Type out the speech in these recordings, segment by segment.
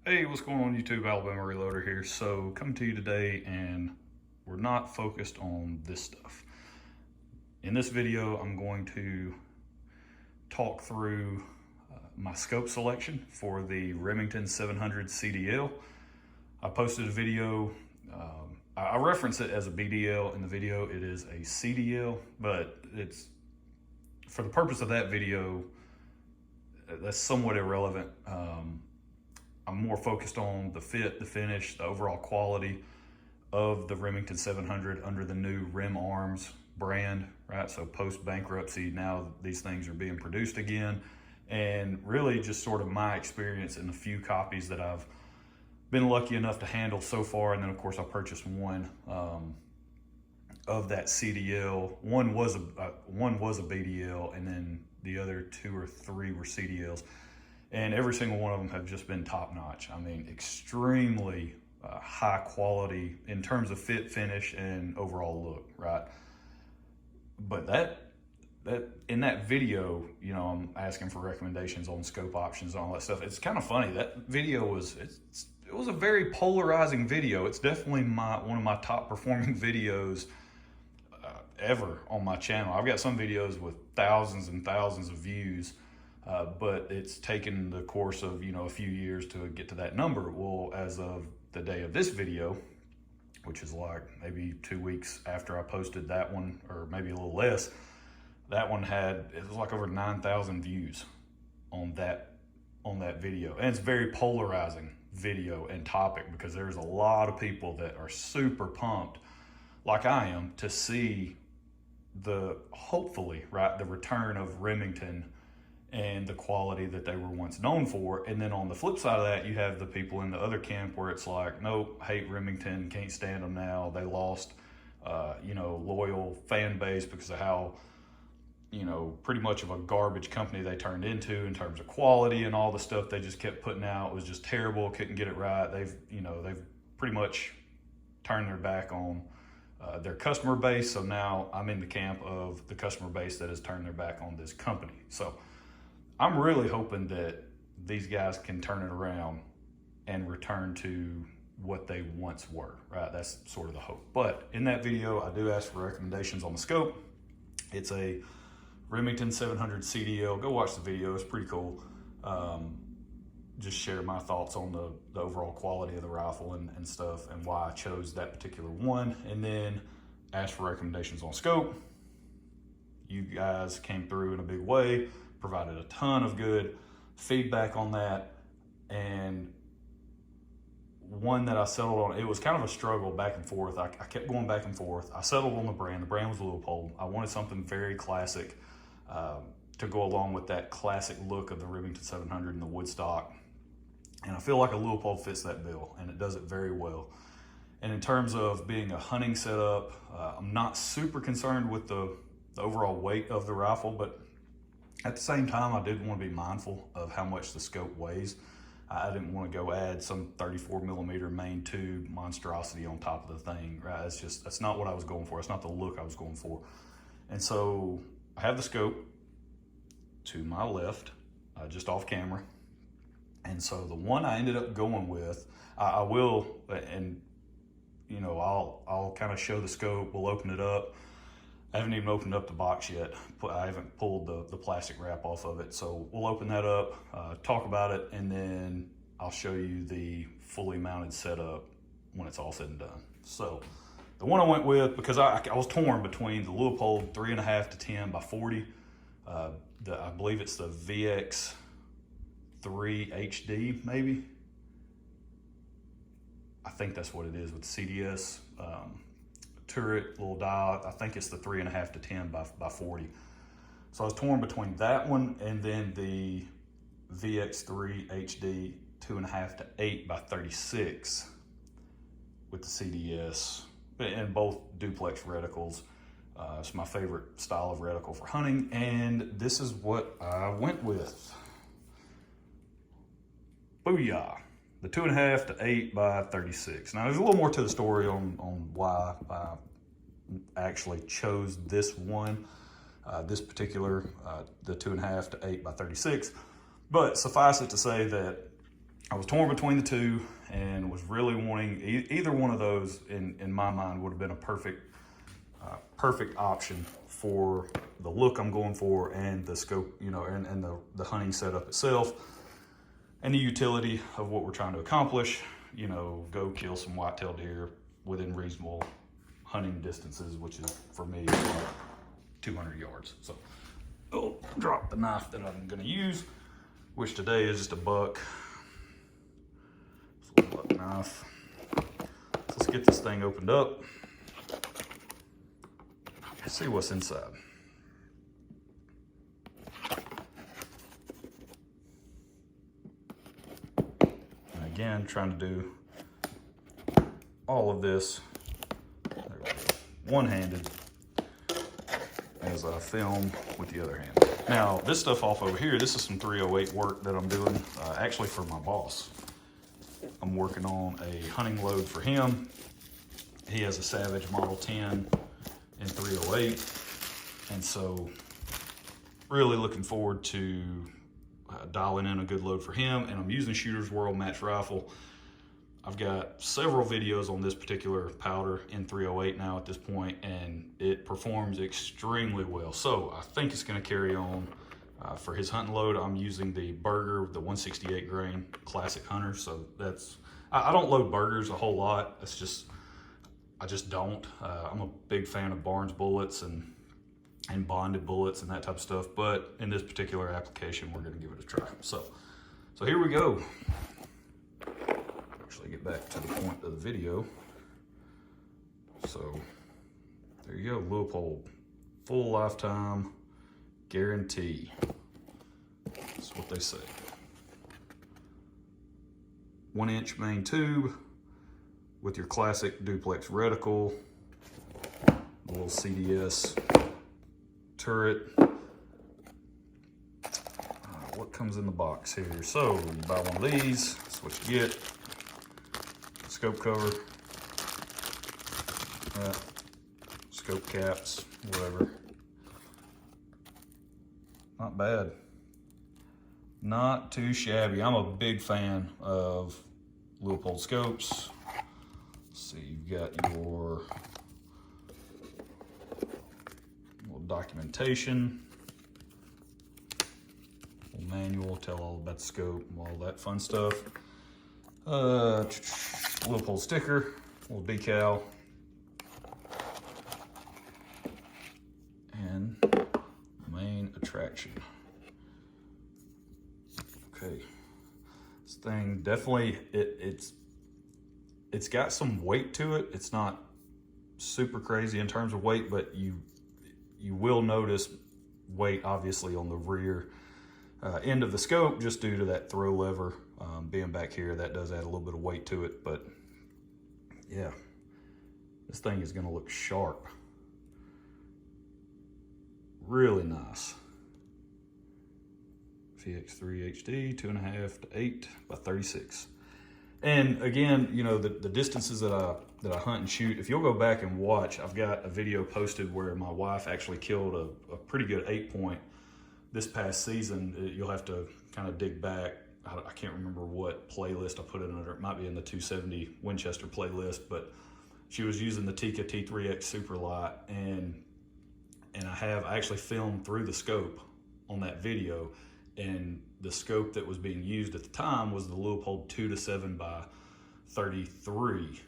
Hey, what's going on YouTube? Alabama Reloader here. So coming to you today, and we're not focused on this stuff. In this video, I'm going to talk through my scope selection for the Remington 700 CDL. I posted a video, I reference it as a BDL in the video. It is a CDL, but it's, for the purpose of that video, that's somewhat irrelevant. I'm more focused on the fit, the finish, the overall quality of the Remington 700 under the new Rem Arms brand, right? So post bankruptcy, now these things are being produced again, and really just sort of my experience in the few copies that I've been lucky enough to handle so far. And then of course I purchased one of that CDL. One was a BDL, and then the other two or three were CDLs. And every single one of them have just been top notch. I mean, extremely high quality in terms of fit, finish, and overall look, right? But that in that video, you know, I'm asking for recommendations on scope options and all that stuff. It's kind of funny. That video was, it was a very polarizing video. It's definitely one of my top performing videos ever on my channel. I've got some videos with thousands and thousands of views. But it's taken the course of, you know, a few years to get to that number. Well, as of the day of this video, which is like maybe 2 weeks after I posted that one, or maybe a little less, that one it was like over 9,000 views on that video. And it's a very polarizing video and topic, because there's a lot of people that are super pumped, like I am, to see hopefully, right, the return of Remington and the quality that they were once known for. And then on the flip side of that, you have the people in the other camp where it's like, nope, hate Remington, can't stand them now. They lost, you know, loyal fan base because of how, you know, pretty much of a garbage company they turned into in terms of quality, and all the stuff they just kept putting out was just terrible, couldn't get it right. They've pretty much turned their back on their customer base. So now I'm in the camp of the customer base that has turned their back on this company. So I'm really hoping that these guys can turn it around and return to what they once were, right? That's sort of the hope. But in that video, I do ask for recommendations on the scope. It's a Remington 700 CDL. Go watch the video, it's pretty cool. Just share my thoughts on the overall quality of the rifle and stuff, and why I chose that particular one. And then ask for recommendations on scope. You guys came through in a big way, provided a ton of good feedback on that. And one that I settled on, it was kind of a struggle back and forth. I kept going back and forth. I settled on the brand. The brand was Leupold. I wanted something very classic to go along with that classic look of the Remington 700 and the woodstock. And I feel like a Leupold fits that bill, and it does it very well. And in terms of being a hunting setup, I'm not super concerned with the overall weight of the rifle, but at the same time, I did want to be mindful of how much the scope weighs. I didn't want to go add some 34 millimeter main tube monstrosity on top of the thing, right? That's not what I was going for. It's not the look I was going for. And so I have the scope to my left, just off camera. And so the one I ended up going with, I will, and you know, I'll kind of show the scope. We'll open it up. I haven't even opened up the box yet. I haven't pulled the plastic wrap off of it. So we'll open that up, talk about it, and then I'll show you the fully mounted setup when it's all said and done. So the one I went with, because I was torn between the Leupold 3.5 to 10 by 40. I believe it's the VX3 HD, maybe. I think that's what it is with the CDS. Turret, little dial. I think it's the 3.5 to 10 by 40. So I was torn between that one and then the VX3 HD 2.5 to 8 by 36 with the CDS, and both duplex reticles. It's my favorite style of reticle for hunting, and this is what I went with. Booyah! The 2.5 to 8 by 36. Now there's a little more to the story on why I actually chose this one, this particular, the 2.5 to 8 by 36. But suffice it to say that I was torn between the two and was really wanting either one of those. In my mind, would have been a perfect option for the look I'm going for and the scope, you know, and the hunting setup itself and the utility of what we're trying to accomplish. You know, go kill some whitetail deer within reasonable hunting distances, which is for me about 200 yards. So, oh, drop the knife that I'm going to use, which today is just a buck. It's a little buck knife. So let's get this thing opened up. See what's inside. And again, trying to do all of this one-handed as I film with the other hand. Now, this stuff off over here, this is some 308 work that I'm doing actually for my boss. I'm working on a hunting load for him. He has a Savage Model 10 in 308, and so really looking forward to dialing in a good load for him. And I'm using Shooter's World match rifle. I've got several videos on this particular powder in 308 now at this point, and it performs extremely well. So I think it's going to carry on for his hunting load. I'm using the Burger, the 168 grain Classic Hunter. So that's, I don't load Burgers a whole lot. It's just, I just don't. I'm a big fan of Barnes bullets and bonded bullets and that type of stuff. But in this particular application, we're going to give it a try. So here we go. Actually, get back to the point of the video. So there you go, Leupold, full lifetime guarantee. That's what they say. 1-inch main tube with your classic duplex reticle, a little CDS turret. What comes in the box here? So you buy one of these, that's what you get. Scope cover, scope caps, whatever. Not bad. Not too shabby. I'm a big fan of Leupold scopes. Let's see, you've got your little documentation, little manual, tell all about the scope, all that fun stuff. Leupold sticker, little decal, and main attraction. Okay, this thing definitely, it's got some weight to it. It's not super crazy in terms of weight, but you will notice weight obviously on the rear end of the scope just due to that throw lever being back here. That does add a little bit of weight to it, but yeah, this thing is going to look sharp. Really nice. VX3 HD, 2.5 to 8 by 36. And again, you know, the distances that I hunt and shoot, if you'll go back and watch, I've got a video posted where my wife actually killed a pretty good 8-point this past season. You'll have to kind of dig back. I can't remember what playlist I put it under. It might be in the 270 Winchester playlist, but she was using the Tikka T3X Superlight, and I actually filmed through the scope on that video, and the scope that was being used at the time was the Leupold 2 to 7 by 33.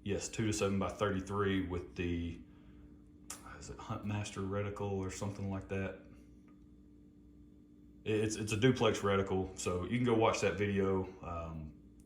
Yes, 2 to 7 by 33 with the, is it Huntmaster reticle or something like that? It's a duplex reticle, so you can go watch that video.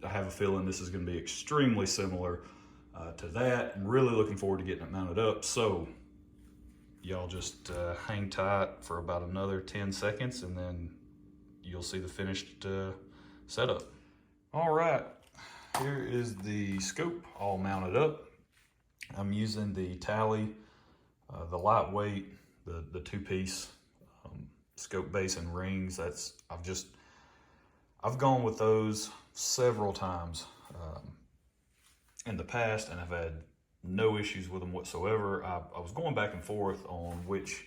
I have a feeling this is going to be extremely similar to that. I'm really looking forward to getting it mounted up. So y'all just hang tight for about another 10 seconds and then you'll see the finished setup. All right, here is the scope all mounted up. I'm using the Tally, the lightweight, the two-piece scope base and rings. I've gone with those several times in the past, and I've had no issues with them whatsoever. I was going back and forth on which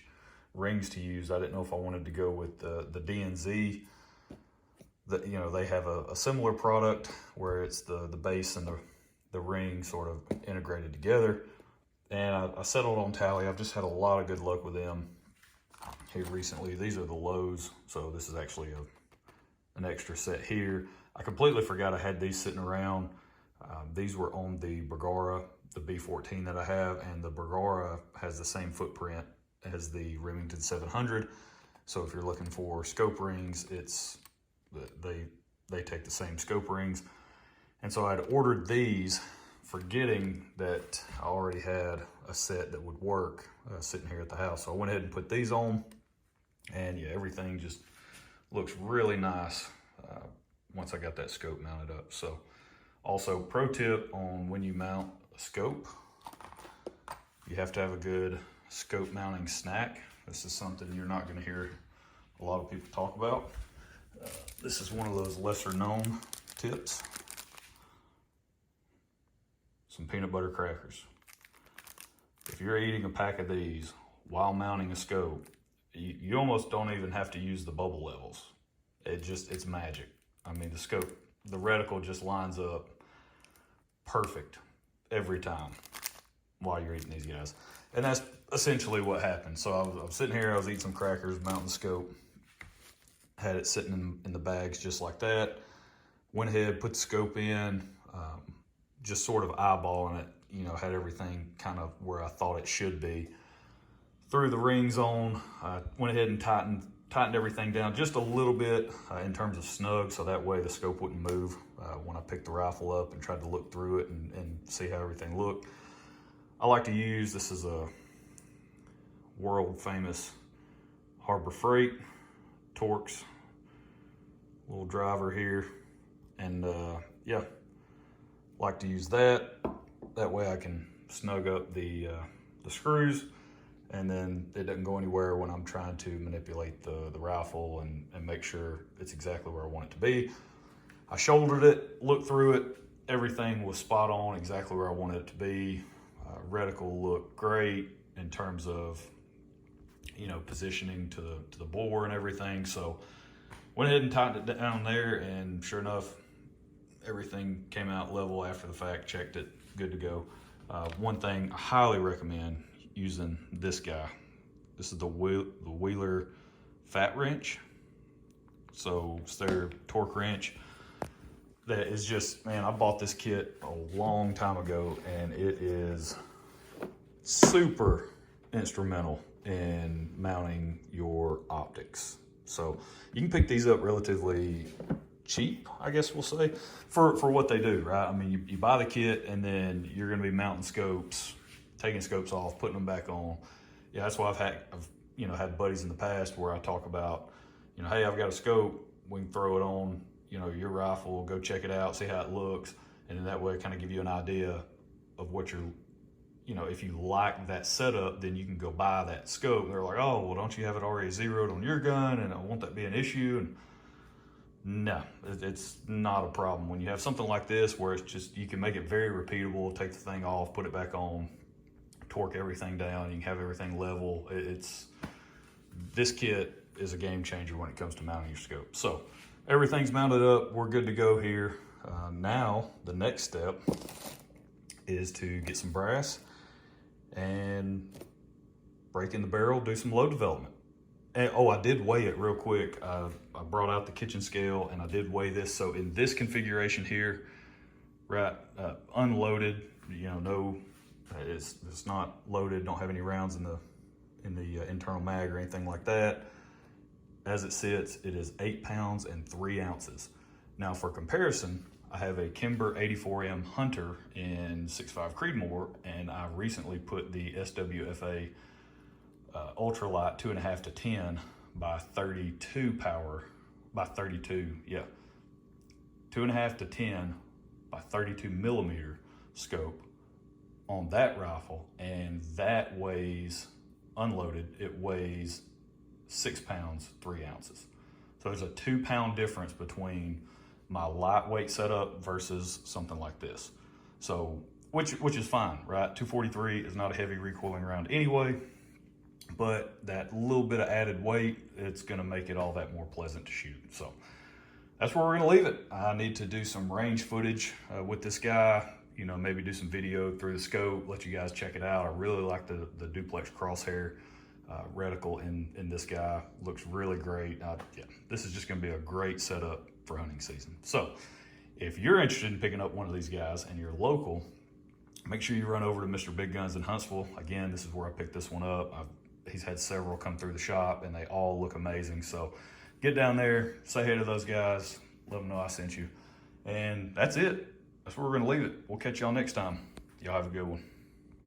rings to use. I didn't know if I wanted to go with the DNZ, you know, they have a similar product where it's the base and the ring sort of integrated together. And I settled on Tally. I've just had a lot of good luck with them here recently. These are the lows, so this is actually an extra set here. I completely forgot I had these sitting around. These were on the Bergara, the B14 that I have, and the Bergara has the same footprint as the Remington 700. So if you're looking for scope rings, they take the same scope rings. And so I'd ordered these, forgetting that I already had a set that would work sitting here at the house. So I went ahead and put these on, and yeah, everything just looks really nice once I got that scope mounted up. So also, pro tip on when you mount a scope, you have to have a good scope mounting snack. This is something you're not going to hear a lot of people talk about. This is one of those lesser known tips. Some peanut butter crackers. If you're eating a pack of these while mounting a scope, you almost don't even have to use the bubble levels. It's magic. I mean, the reticle just lines up perfect every time while you're eating these guys. And that's essentially what happened. So I was sitting here, I was eating some crackers, mounting the scope, had it sitting in the bags just like that. Went ahead, put the scope in, just sort of eyeballing it, you know, had everything kind of where I thought it should be. Threw the rings on, went ahead and tightened everything down just a little bit in terms of snug, so that way the scope wouldn't move when I picked the rifle up and tried to look through it and see how everything looked. I like to use, this is a world famous Harbor Freight Torx little driver here, and yeah, like to use that. That way I can snug up the screws, and then it doesn't go anywhere when I'm trying to manipulate the rifle and make sure it's exactly where I want it to be. I shouldered it, looked through it, everything was spot on, exactly where I wanted it to be. Reticle looked great in terms of, you know, positioning to the bore and everything. So went ahead and tightened it down there, and sure enough, everything came out level after the fact, checked it, good to go. One thing I highly recommend using this guy. This is the Wheeler Fat Wrench. So it's their torque wrench. That is just, man, I bought this kit a long time ago, and it is super instrumental in mounting your optics. So you can pick these up relatively cheap, I guess we'll say, for what they do, right? I mean, you buy the kit, and then you're gonna be mounting scopes, taking scopes off, putting them back on. Yeah, that's why I've had buddies in the past where I talk about, you know, hey, I've got a scope, we can throw it on, you know, your rifle, go check it out, see how it looks, and then that way kind of give you an idea of what you're, you know, if you like that setup, then you can go buy that scope. And they're like, oh, well, don't you have it already zeroed on your gun, and won't that be an issue? And no, it's not a problem. When you have something like this where it's just, you can make it very repeatable, take the thing off, put it back on, torque everything down, you can have everything level. This kit is a game changer when it comes to mounting your scope. So everything's mounted up, we're good to go here. Now the next step is to get some brass and break in the barrel, do some load development. And, oh, I did weigh it real quick. I brought out the kitchen scale and I did weigh this. So in this configuration here, right, unloaded, you know, no, it's not loaded, don't have any rounds in the internal mag or anything like that. As it sits, it is 8 pounds and 3 ounces. Now for comparison, I have a Kimber 84M Hunter in 6.5 Creedmoor, and I recently put the SWFA ultralight 2.5 to 10 by 32 power, by 32, yeah. 2.5 to 10 by 32 millimeter scope on that rifle, and that weighs, unloaded, it weighs 6 pounds, 3 ounces. So there's a 2 pound difference between my lightweight setup versus something like this. So, which is fine, right? 243 is not a heavy recoiling round anyway, but that little bit of added weight, it's gonna make it all that more pleasant to shoot. So that's where we're gonna leave it. I need to do some range footage with this guy, you know, maybe do some video through the scope, let you guys check it out. I really like the duplex crosshair reticle in this guy. Looks really great. Yeah, this is just gonna be a great setup for hunting season. So if you're interested in picking up one of these guys and you're local, make sure you run over to Mr. Big Guns in Huntsville. Again, this is where I picked this one up. He's had several come through the shop and they all look amazing. So get down there, say hey to those guys, let them know I sent you. And that's it. That's where we're gonna leave it. We'll catch y'all next time. Y'all have a good one.